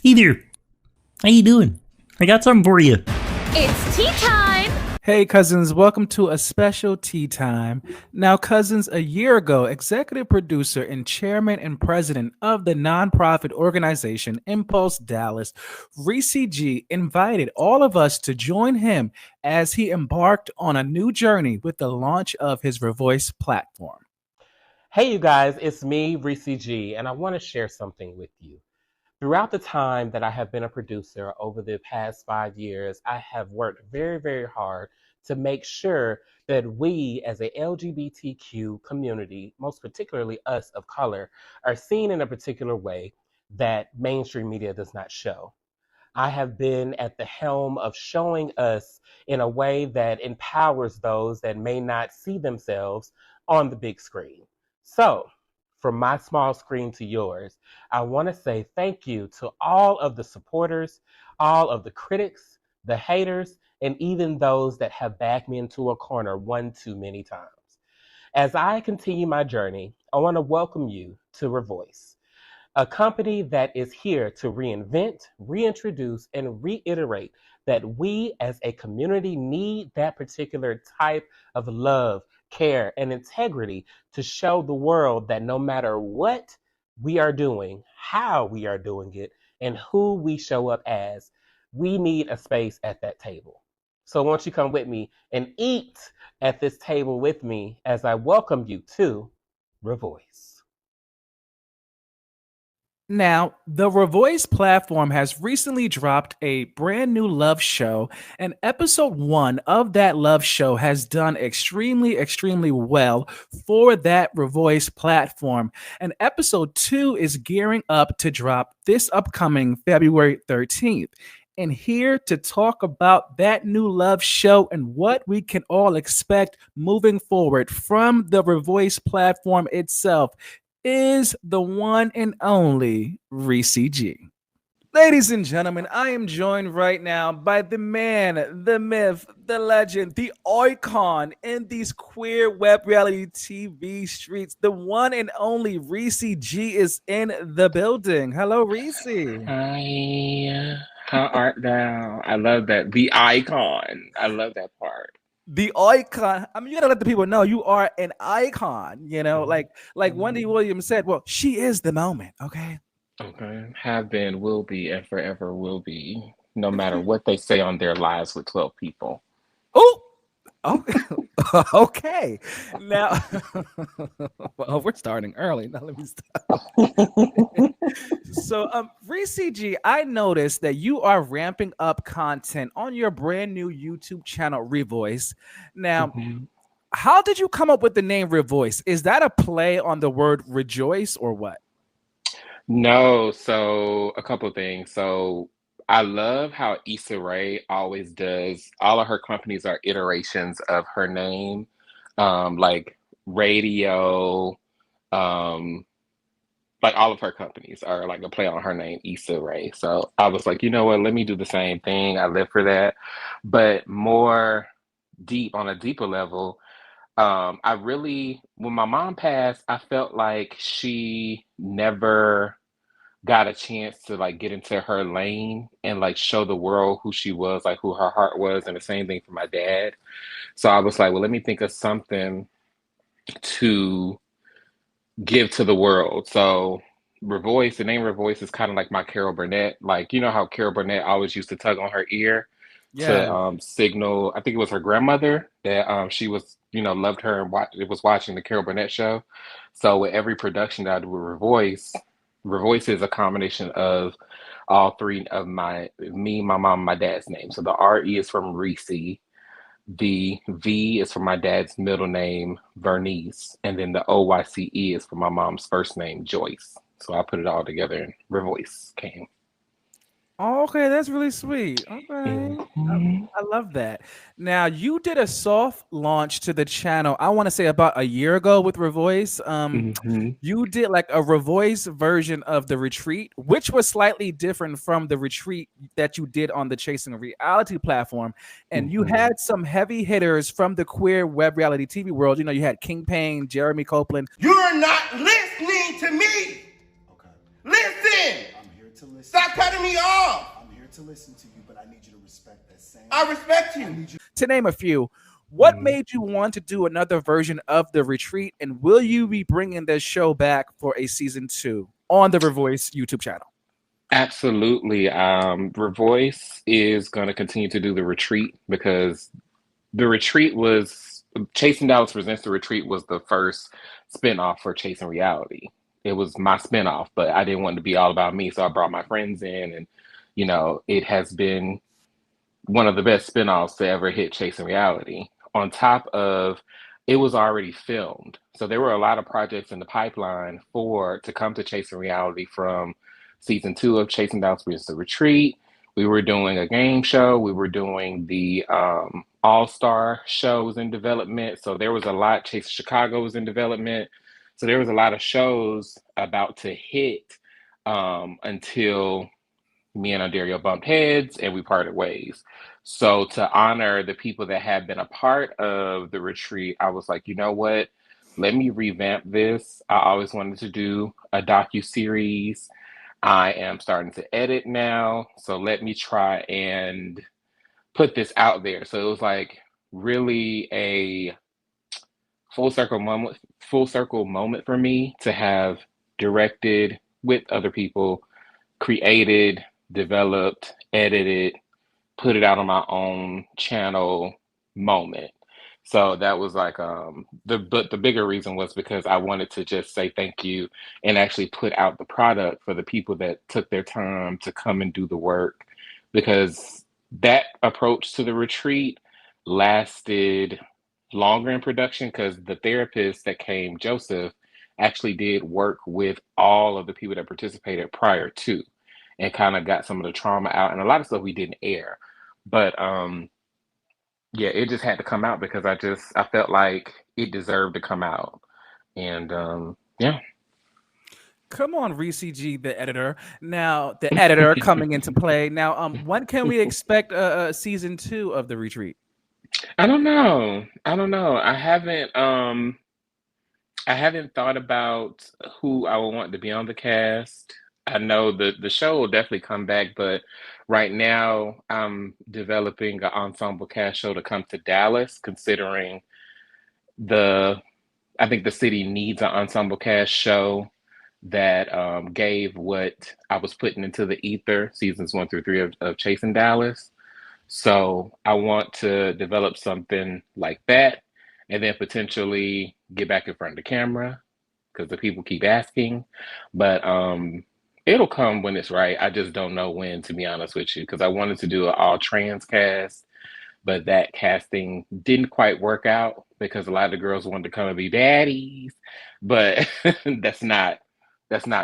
Hey there. How you doing? I got something for you. It's tea time! Hey, cousins, welcome to a special tea time. Now, cousins, a year ago, executive producer and chairman and president of the nonprofit organization Impulse Dallas, Reesi G, invited all of us to join him as he embarked on a new journey with the launch of his Revoice platform. Hey, you guys, it's me, Reesi G, and I want to share something with you. Throughout the time that I have been a producer over the past 5 years, I have worked very, very hard to make sure that we as a LGBTQ community, most particularly us of color, are seen in a particular way that mainstream media does not show. I have been at the helm of showing us in a way that empowers those that may not see themselves on the big screen. So, from my small screen to yours, I want to say thank you to all of the supporters, all of the critics, the haters, and even those that have backed me into a corner one too many times. As I continue my journey, I want to welcome you to Revoice, a company that is here to reinvent, reintroduce, and reiterate that we as a community need that particular type of love, care, and integrity to show the world that no matter what we are doing, how we are doing it, and who we show up as, we need a space at that table. So won't you come with me and eat at this table with me as I welcome you to Revoice. Now, the Revoice platform has recently dropped a brand new love show, and episode 1 of that love show has done extremely well for that Revoice platform. And episode 2 is gearing up to drop this upcoming February 13th. And here to talk about that new love show and what we can all expect moving forward from the Revoice platform itself is the one and only Reesi G. Ladies and gentlemen, I am joined right now by the man, the myth, the legend, the icon in these queer web reality TV streets. The one and only Reesi G is in the building. Hello, Reesi. Hi, how art thou? I love that. The icon. I love that part. The icon. I mean, you gotta let the people know you are an icon. You know, like Wendy Williams said. Well, she is the moment. Okay. Okay. Have been, will be, and forever will be, no matter what they say on their lives with 12 people. Oh, okay. Okay. Now, well, we're starting early. Now let me stop. So, Reesi G, I noticed that you are ramping up content on your brand new YouTube channel, Revoice. Now, Mhm. how did you come up with the name Revoice? Is that a play on the word rejoice or what? No, so a couple of things. So I love how Issa Rae always does. All of her companies are iterations of her name, like radio, um, like all of her companies are like a play on her name, Issa Rae. So I was like, you know what? Let me do the same thing. I live for that, but more deep on a deeper level. I really, when my mom passed, I felt like she never got a chance to like get into her lane and like show the world who she was, like who her heart was, and the same thing for my dad. So I was like, well, let me think of something to give to the world. So Revoice, the name Revoice is kind of like my Carol Burnett. Like, you know how Carol Burnett always used to tug on her ear to Yeah. signal, I think it was her grandmother that she was, loved her and it was watching the Carol Burnett show. So with every production that I do with Revoice, Revoice is a combination of all three of me, my mom, my dad's name. So the RE is from Reesi, the V is for my dad's middle name, Vernice, and then the OYCE is for my mom's first name, Joyce. So I put it all together and Revoice came. Oh, okay, that's really sweet. Okay. Mhm. I love that. Now, you did a soft launch to the channel, I want to say about a year ago with Revoice. Mhm. You did like a Revoice version of the retreat, which was slightly different from the retreat that you did on the Chasing Reality platform. And you Mhm. had some heavy hitters from the queer web reality TV world. You know, you had King Payne, Jeremy Copeland. You're not listening to me. Okay. Listen. I'm here to listen. Stop cutting me off. I'm here to listen to you, but I need you to respect that same. I respect you. To name a few, what made you want to do another version of The Retreat, and will you be bringing this show back for a season 2 on the Revoice YouTube channel? Absolutely. Revoice is going to continue to do The Retreat because The Retreat was Chasing Dallas Presents The Retreat was the first spinoff for Chasing Reality. It was my spinoff, but I didn't want it to be all about me, so I brought my friends in, and it has been one of the best spinoffs to ever hit Chasing Reality. On top of it was already filmed. So there were a lot of projects in the pipeline to come to Chasing Reality from season 2 of Chasing Dallas Presents The Retreat. We were doing a game show. We were doing the All-Star show was in development. So there was a lot. Chasing Chicago was in development. So there was a lot of shows about to hit until me and Ondario bumped heads and we parted ways. So to honor the people that had been a part of The Retreat, I was like, you know what? Let me revamp this. I always wanted to do a docu-series. I am starting to edit now. So let me try and put this out there. So it was like really a full circle moment for me to have directed with other people, created, developed, edited, put it out on my own channel moment. So that was like the bigger reason was because I wanted to just say thank you and actually put out the product for the people that took their time to come and do the work, because that approach to The Retreat lasted longer in production because the therapist that came, Joseph, actually did work with all of the people that participated prior to and kind of got some of the trauma out, and a lot of stuff we didn't air. But yeah, it just had to come out because I felt like it deserved to come out. And yeah. Come on, Reesi G, the editor. Now, the editor coming into play. Now, when can we expect season 2 of The Retreat? I don't know. I haven't thought about who I would want to be on the cast. I know the show will definitely come back, but right now I'm developing an ensemble cast show to come to Dallas, considering I think the city needs an ensemble cast show that gave what I was putting into the ether, seasons 1 through 3 of Chasing Dallas. So I want to develop something like that, and then potentially get back in front of the camera because the people keep asking. But it'll come when it's right. I just don't know when, to be honest with you, because I wanted to do an all trans cast, but that casting didn't quite work out because a lot of the girls wanted to come and be baddies. But that's not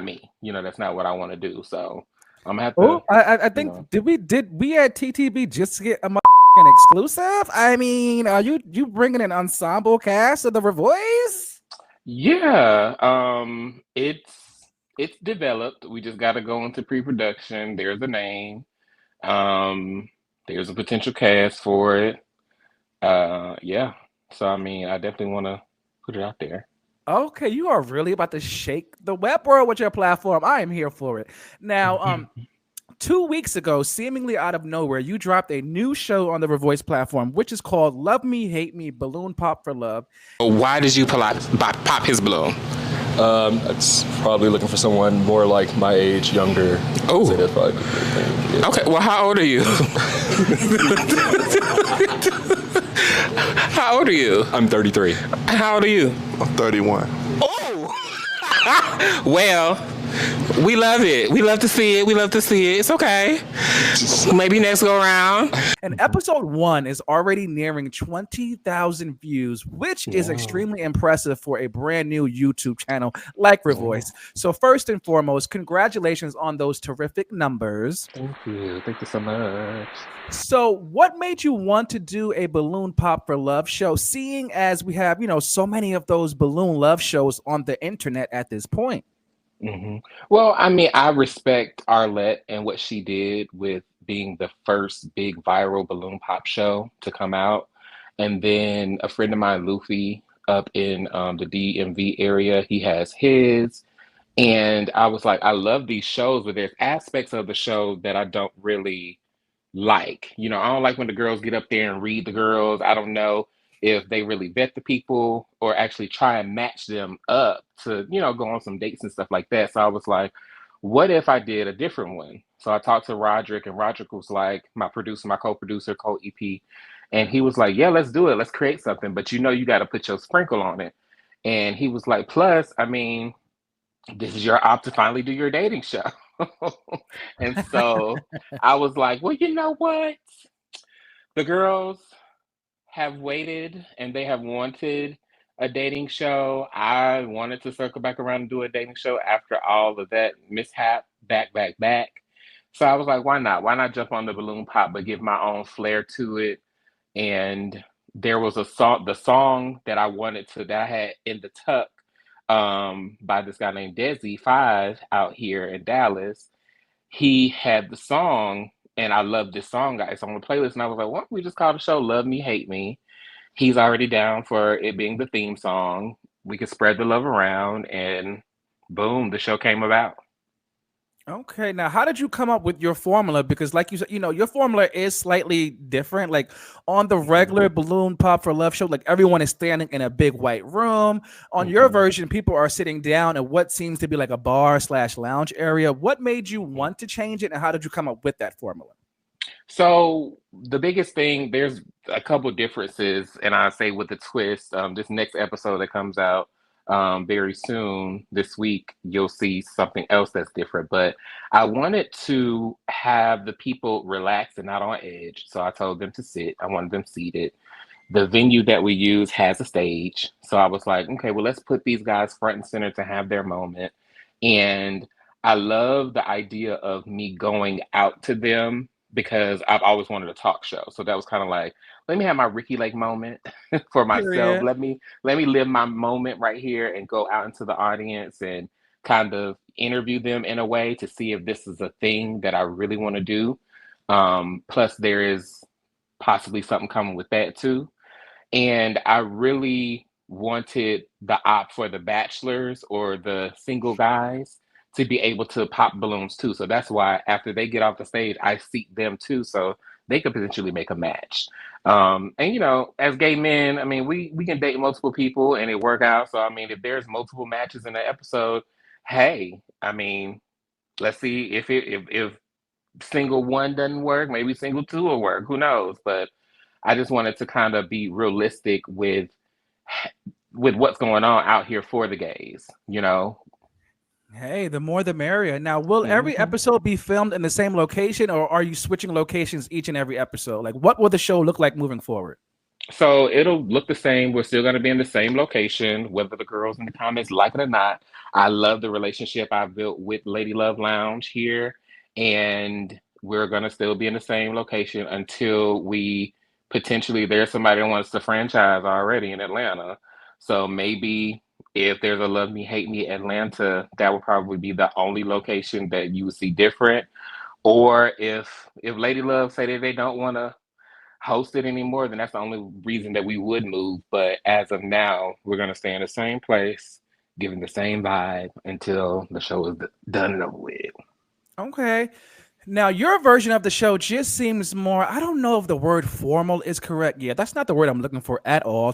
me. That's not what I want to do. So I'm gonna have to. Oh, I think did we at TTB just get a exclusive? I mean, are you bringing an ensemble cast of the Revoice? Yeah, it's developed. We just got to go into pre-production. There's a name. There's a potential cast for it. Yeah. So I mean, I definitely want to put it out there. Okay, you are really about to shake the web world with your platform. I am here for it. Now, 2 weeks ago, seemingly out of nowhere, you dropped a new show on the Revoice platform, which is called Love Me, Hate Me, Balloon Pop for Love. Why did you pop his balloon? It's probably looking for someone more like my age, younger. Oh. So that's probably the thing. Yeah. Okay, well, how old are you? How old are you? I'm 33. How old are you? I'm 31. Oh! Well, we love it. We love to see it. It's okay. Maybe next go around. And episode 1 is already nearing 20,000 views, which is extremely impressive for a brand new YouTube channel like Revoice. So first and foremost, congratulations on those terrific numbers. Thank you so much. So what made you want to do a Balloon Pop for Love show, seeing as we have, so many of those balloon love shows on the internet at this point? Mm-hmm. Well, I mean, I respect Arlette and what she did with being the first big viral balloon pop show to come out. And then a friend of mine, Luffy, up in the DMV area, he has his. And I was like, I love these shows, but there's aspects of the show that I don't really like. I don't like when the girls get up there and read the girls. I don't know if they really vet the people or actually try and match them up to, go on some dates and stuff like that. So I was like, what if I did a different one? So I talked to Roderick, and Roderick was like my producer, my co-producer, co-EP, and he was like, yeah, let's do it. Let's create something, but you got to put your sprinkle on it. And he was like, plus, I mean, this is your op to finally do your dating show. And so I was like, well, you know what? The girls have waited and they have wanted a dating show. I wanted to circle back around and do a dating show after all of that mishap, back. So I was like, why not? Why not jump on the balloon pop, but give my own flair to it? And there was the song that that I had in the tuck by this guy named Desi Five out here in Dallas. He had the song, and I love this song, guys, on the playlist. And I was like, why don't we just call the show Love Me, Hate Me? He's already down for it being the theme song. We could spread the love around, and boom, the show came about. Okay, now how did you come up with your formula? Because, like you said, your formula is slightly different. Like on the regular balloon pop for love show, like everyone is standing in a big white room. On your version, people are sitting down in what seems to be like a bar/lounge area. What made you want to change it, and how did you come up with that formula? So the biggest thing, there's a couple differences, and I say with the twist, this next episode that comes out very soon this week, you'll see something else that's different. But I wanted to have the people relax and not on edge. So I told them to sit. I wanted them seated. The venue that we use has a stage. So I was like, okay, well, let's put these guys front and center to have their moment. And I love the idea of me going out to them because I've always wanted a talk show. So that was kind of like, let me have my Ricky Lake moment for myself. Period. Let me live my moment right here and go out into the audience and kind of interview them in a way to see if this is a thing that I really want to do. Plus, there is possibly something coming with that too. And I really wanted the op for the bachelors or the single guys to be able to pop balloons too. So that's why after they get off the stage, I seat them too, so they could potentially make a match. And as gay men, I mean, we can date multiple people and it work out. So I mean, if there's multiple matches in the episode, hey, I mean, let's see if single one doesn't work, maybe single two will work. Who knows? But I just wanted to kind of be realistic with what's going on out here for the gays. Hey, the more the merrier. Now, will every Mhm. episode be filmed in the same location, or are you switching locations each and every episode? Like, what will the show look like moving forward? So it'll look the same. We're still going to be in the same location, whether the girls in the comments like it or not. I love the relationship I've built with Lady Love Lounge here, and we're going to still be in the same location until we potentially there's somebody that wants to franchise already in Atlanta. So maybe if there's a Love Me Hate Me Atlanta, that would probably be the only location that you would see different. Or if Lady Love say that they don't want to host it anymore, then that's the only reason that we would move. But as of now, we're going to stay in the same place, giving the same vibe until the show is done and over with. Okay. Now, your version of the show just seems more, I don't know if the word formal is correct. Yeah, that's not the word I'm looking for at all.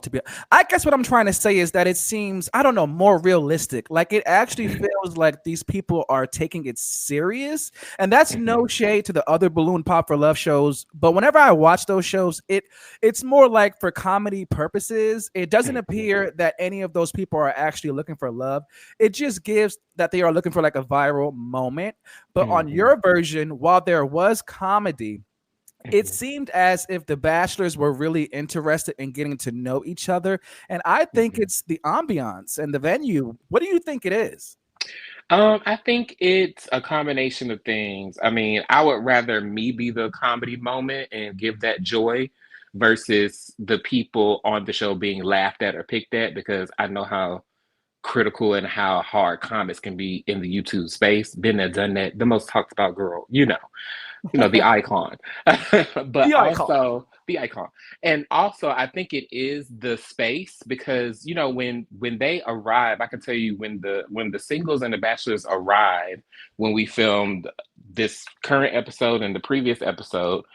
I guess what I'm trying to say is that it seems, I don't know, more realistic. Like it actually feels like these people are taking it serious. And that's no shade to the other balloon pop for love shows. But whenever I watch those shows, it's more like for comedy purposes. It doesn't appear that any of those people are actually looking for love. It just gives that they are looking for like a viral moment. But on your version, while there was comedy, it seemed as if the bachelors were really interested in getting to know each other. And I think it's the ambiance and the venue. What do you think it is? I think it's a combination of things. I mean, I would rather me be the comedy moment and give that joy versus the people on the show being laughed at or picked at, because I know how critical and how hard comments can be in the YouTube space. Been there, done that. The most talked about girl. the icon. But The icon. also the icon. And also I think it is the space because when they arrive, I can tell you when the singles and the bachelors arrive, when we filmed this current episode and the previous episode,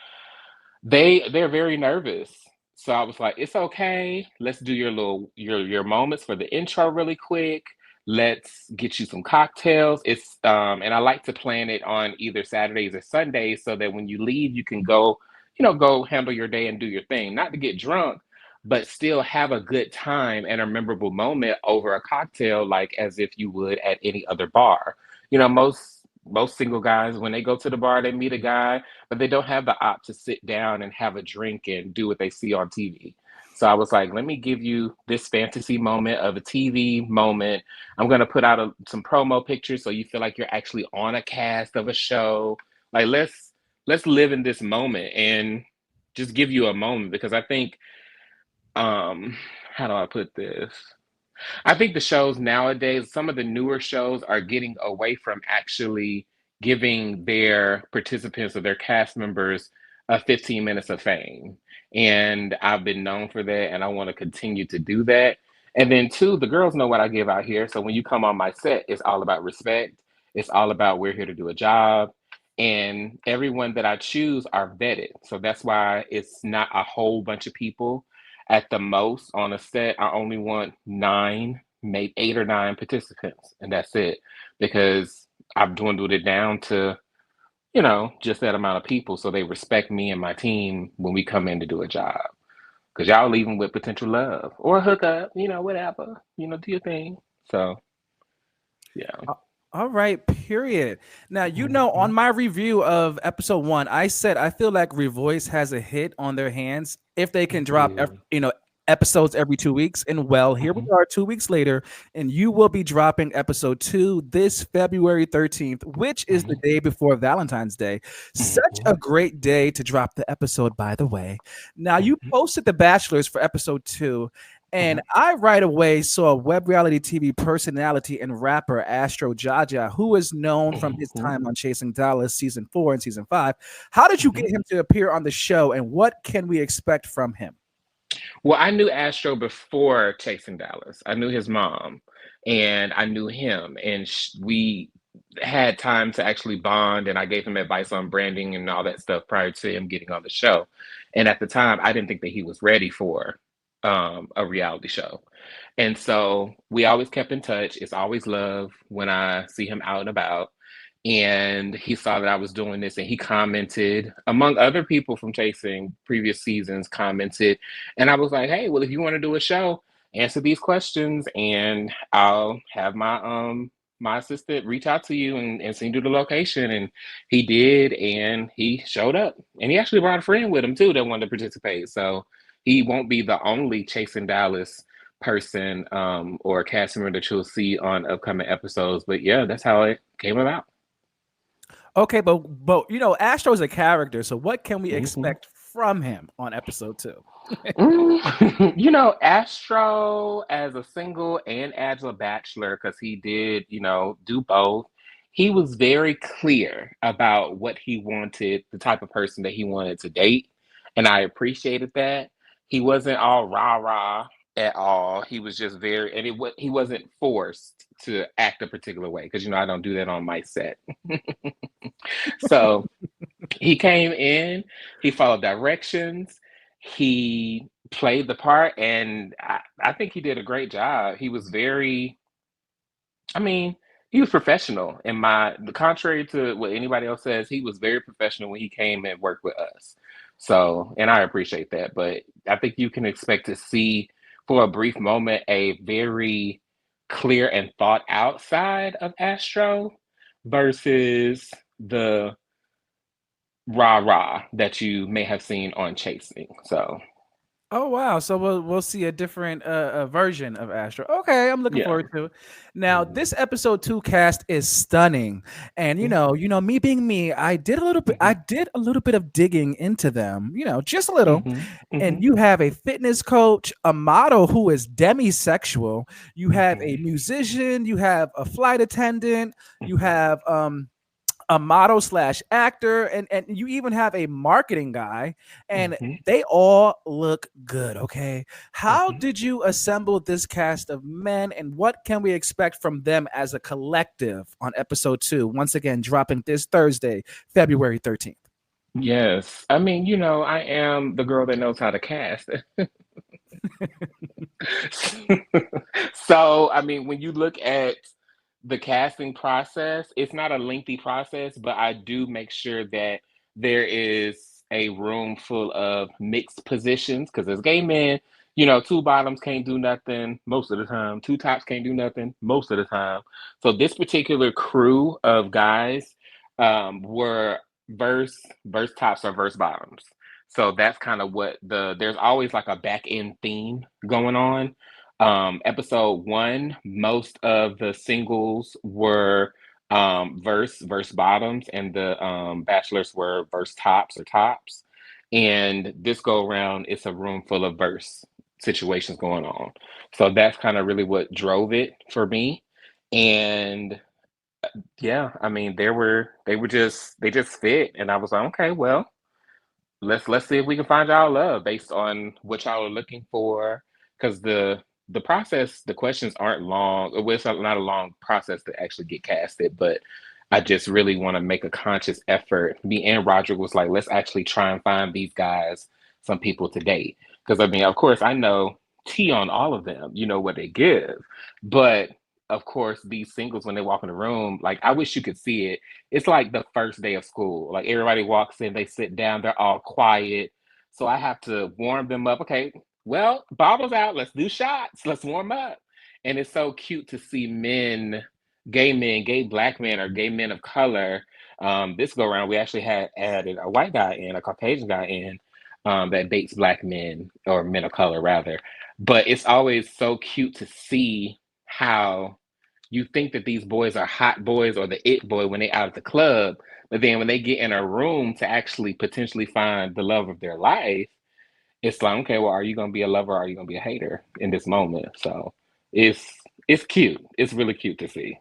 they're very nervous. So I was like, it's okay. Let's do your moments for the intro really quick. Let's get you some cocktails. It's and I like to plan it on either Saturdays or Sundays so that when you leave, you can go handle your day and do your thing. Not to get drunk, but still have a good time and a memorable moment over a cocktail, like as if you would at any other bar. Most single guys, when they go to the bar, they meet a guy, but they don't have the op to sit down and have a drink and do what they see on TV. So I was like, let me give you this fantasy moment of a TV moment. I'm gonna put out some promo pictures so you feel like you're actually on a cast of a show. Like let's live in this moment and just give you a moment because I think how do I put this? I think the shows nowadays, some of the newer shows are getting away from actually giving their participants or their cast members 15 minutes of fame. And I've been known for that, and I want to continue to do that. And then, two, the girls know what I give out here. So when you come on my set, it's all about respect. It's all about we're here to do a job. And everyone that I choose are vetted. So that's why it's not a whole bunch of people at the most on a set. I only want 9, maybe 8 or 9 participants, and that's it. Because I've dwindled it down to, just that amount of people, so they respect me and my team when we come in to do a job. Because y'all leaving with potential love or hook up, whatever, do your thing. So, yeah. All right, period. Now, Mhm. on my review of episode 1, I said I feel like Revoice has a hit on their hands if they can drop, Yeah. episodes every 2 weeks. And well, here we Mhm. are 2 weeks later, and you will be dropping episode 2 this February 13th, which is the Mhm. day before Valentine's Day. Such a Mhm. great day to drop the episode, by the way. Now, you Mhm. posted The Bachelors for episode 2. And Mhm. I right away saw web reality TV personality and rapper Astro JaJa, who is known from his Mhm. time on Chasing Dallas season 4 and season 5. How did you Mhm. get him to appear on the show, and what can we expect from him? Well, I knew Astro before Chasing Dallas. I knew his mom, and I knew him, and we had time to actually bond. And I gave him advice on branding and all that stuff prior to him getting on the show. And at the time, I didn't think that he was ready for a reality show. And so we always kept in touch. It's always love when I see him out and about. And he saw that I was doing this and he commented, among other people from Chasing previous seasons, commented. And I was like, hey, well, if you want to do a show, answer these questions and I'll have my assistant reach out to you and send you the location. And he did, and he showed up. And he actually brought a friend with him too that wanted to participate. So he won't be the only Chasing Dallas person or cast member that you'll see on upcoming episodes. But yeah, that's how it came about. Okay, but Astro is a character, so what can we Mhm. expect from him on episode 2? Astro as a single and as a bachelor, because he did, do both. He was very clear about what he wanted, the type of person that he wanted to date, and I appreciated that. He wasn't all rah rah at all. He was just very, and he wasn't forced to act a particular way because I don't do that on my set. So he came in, he followed directions, he played the part, and I think he did a great job. He was very, I mean, he was professional. The contrary to what anybody else says, he was very professional when he came and worked with us. So, and I appreciate that. But I think you can expect to see, for a brief moment, a very clear and thought out side of Astro versus the rah rah that you may have seen on Chasing. So Oh wow! So we'll see a different version of Astro. Okay, I'm looking yeah. forward to it. Now, Mhm. this episode 2 cast is stunning, and Mhm. me being me, I did a little bit. I Mhm. did a little bit of digging into them. Just a little. Mhm. And Mhm. you have a fitness coach, a model who is demisexual. You have a Mhm. musician. You have a flight attendant. You Mhm. have a model slash actor, and you even have a marketing guy, and Hmm. they all look good. Okay, how Hmm. did you assemble this cast of men, and what can we expect from them as a collective on episode 2? Once again, dropping this Thursday, February 13th. Yes. I mean, I am the girl that knows how to cast. So, I mean, when you look at the casting process, it's not a lengthy process, but I do make sure that there is a room full of mixed positions because as gay men, two bottoms can't do nothing most of the time, two tops can't do nothing most of the time. So this particular crew of guys were verse tops or verse bottoms. So that's kind of what there's always like a back end theme going on. Episode 1, most of the singles were verse bottoms, and the bachelors were verse tops or tops. And this go around, it's a room full of verse situations going on. So that's kind of really what drove it for me. And yeah, I mean, they just fit, and I was like, okay, well, let's see if we can find y'all love based on what y'all are looking for. Because the process, the questions aren't long. Well, it's not a long process to actually get casted, but I just really want to make a conscious effort. Me and Roderick was like, let's actually try and find these guys some people to date. Because I mean, of course, I know tea on all of them. You know what they give, but of course, these singles when they walk in the room, like I wish you could see it. It's like the first day of school. Like everybody walks in, they sit down, they're all quiet. So I have to warm them up. Okay, well, bottles out, let's do shots, let's warm up. And it's so cute to see men, gay black men, or gay men of color. This go around, we actually had added a white guy in, a Caucasian guy in, that dates black men, or men of color rather. But it's always so cute to see how you think that these boys are hot boys or the it boy when they out at the club, but then when they get in a room to actually potentially find the love of their life, it's like, okay, well, are you gonna be a lover or are you gonna be a hater in this moment? So it's it's cute. It's really cute to see.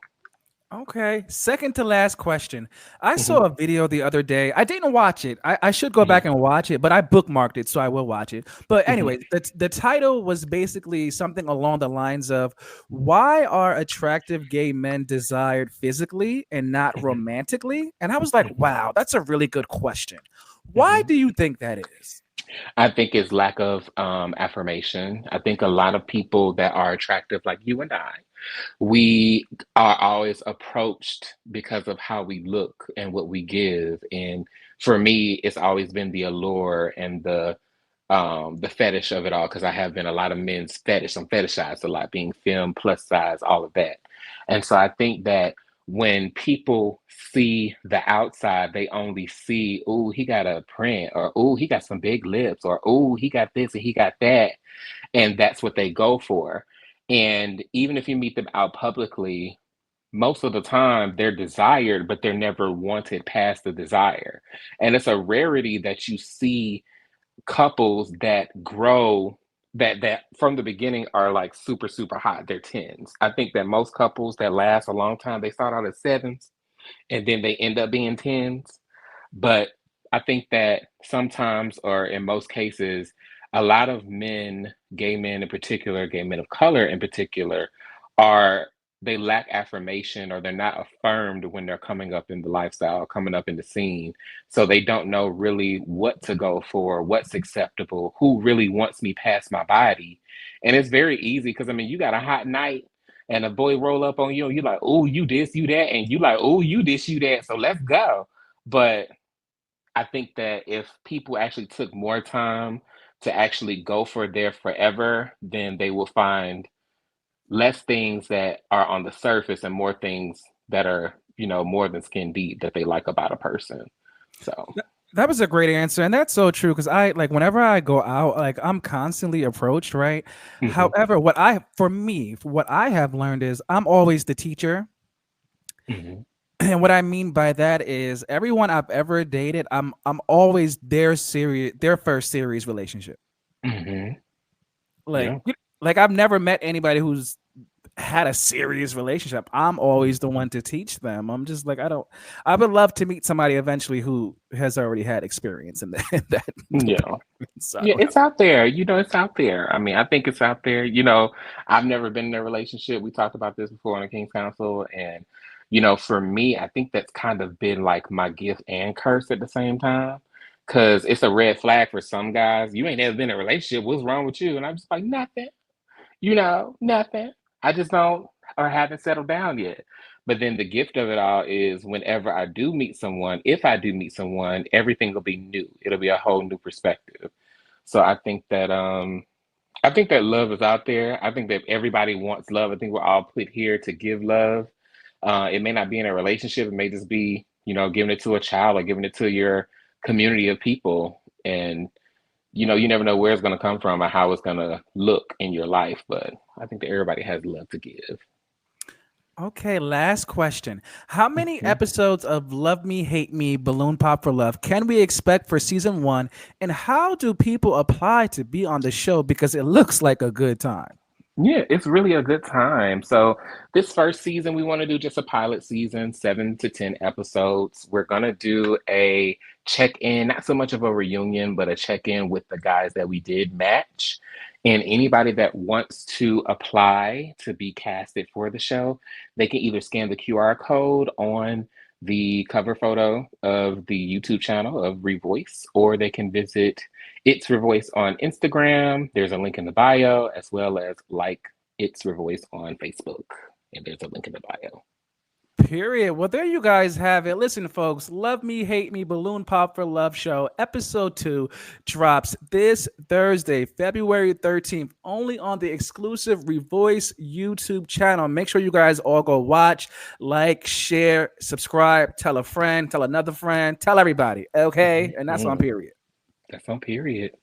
Okay. Second to last question. I saw Hmm. a video the other day. I didn't watch it. I should go Hmm. back and watch it, but I bookmarked it, so I will watch it. But Hmm. anyway, the title was basically something along the lines of why are attractive gay men desired physically and not Hmm. romantically? And I was like, Hmm. wow, that's a really good question. Why Hmm. do you think that is? I think it's lack of affirmation. I think a lot of people that are attractive, like you and I, we are always approached because of how we look and what we give. And for me, it's always been the allure and the fetish of it all, because I have been a lot of men's fetish. I'm fetishized a lot, being film, plus size, all of that. And so I think that when people see the outside, they only see, oh, he got a print, or oh, he got some big lips, or oh, he got this and he got that. And that's what they go for. And even if you meet them out publicly, most of the time they're desired, but they're never wanted past the desire. And it's a rarity that you see couples that grow, that from the beginning are like super super hot. They're tens. I think that most couples that last a long time, they start out as sevens and then they end up being tens. But I think that sometimes, or in most cases, a lot of men, gay men in particular, gay men of color in particular, are they lack affirmation, or they're not affirmed when they're coming up in the lifestyle, coming up in the scene. So they don't know really what to go for, what's acceptable, who really wants me past my body. And it's very easy because I mean, you got a hot night and a boy roll up on you, and you like, oh, you this, you that, and you like, oh, you this, you that. So let's go. But I think that if people actually took more time to actually go for their forever, then they will find less things that are on the surface and more things that are, more than skin deep that they like about a person. So, That was a great answer, and that's so true because I like whenever I go out, like I'm constantly approached, right? mhm, However, for me, what I have learned is I'm always the teacher. mhm, And what I mean by that is everyone I've ever dated, I'm always their first serious relationship. mhm, Like yeah, like I've never met anybody who's had a serious relationship, I'm always the one to teach them. I'm just like, I would love to meet somebody eventually who has already had experience in that. Yeah. So, Yeah, it's out there. It's out there. I mean, I think it's out there. I've never been in a relationship. We talked about this before on the King's Council. And, for me, I think that's kind of been like my gift and curse at the same time. Because it's a red flag for some guys. You ain't never been in a relationship. What's wrong with you? And I'm just like, nothing. Nothing. I just don't or haven't settled down yet. But then the gift of it all is whenever I do meet someone, if I do meet someone, everything will be new. It'll be a whole new perspective. So I think that love is out there. I think that everybody wants love. I think we're all put here to give love. It may not be in a relationship. It may just be, giving it to a child or giving it to your community of people. And you never know where it's going to come from or how it's going to look in your life. But I think that everybody has love to give. okay, last question. How many Mhm. episodes of Love Me, Hate Me, Balloon Pop for Love can we expect for season 1? And how do people apply to be on the show? Because it looks like a good time. Yeah, it's really a good time. So this first season, we want to do just a pilot season, 7 to 10 episodes. We're gonna do a check-in, not so much of a reunion, but a check-in with the guys that we did match. And anybody that wants to apply to be casted for the show, they can either scan the QR code on the cover photo of the YouTube channel of Revoice, or they can visit It's Revoice on Instagram. There's a link in the bio, as well as like It's Revoice on Facebook. And there's a link in the bio. Period. Well, there you guys have it. Listen, folks, Love Me, Hate Me, Balloon Pop for Love show, episode 2 drops this Thursday, February 13th, only on the exclusive Revoice YouTube channel. Make sure you guys all go watch, like, share, subscribe, tell a friend, tell another friend, tell everybody. Okay. And that's on period. That's on period.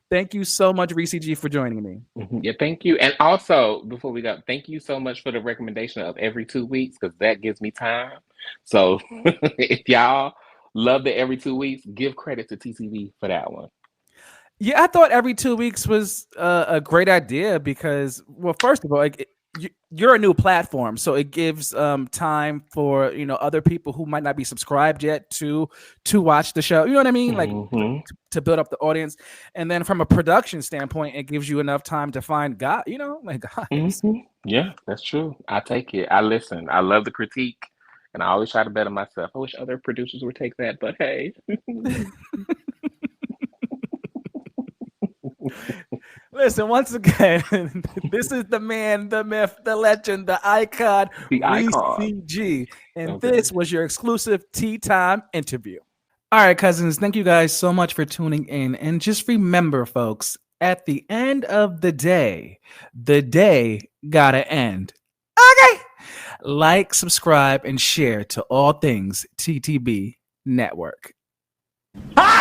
Thank you so much, Reesi G, for joining me. Yeah, thank you. And also, before we go, thank you so much for the recommendation of every 2 weeks, because that gives me time. So if y'all love the every 2 weeks, give credit to TCV for that one. Yeah, I thought every 2 weeks was a great idea because, well, first of all, you're a new platform, so it gives time for other people who might not be subscribed yet to watch the show. You know what I mean? Like to build up the audience, and then from a production standpoint, it gives you enough time to find guys. Guys. Yeah, that's true. I take it. I listen. I love the critique, and I always try to better myself. I wish other producers would take that, but hey. Listen, once again, this is the man, the myth, the legend, the icon, The icon. Reesi G. And Okay. this was your exclusive Tea Time interview. All right, cousins, thank you guys so much for tuning in. And just remember, folks, at the end of the day gotta end. Okay. Like, subscribe, and share to all things TTB Network. Ah!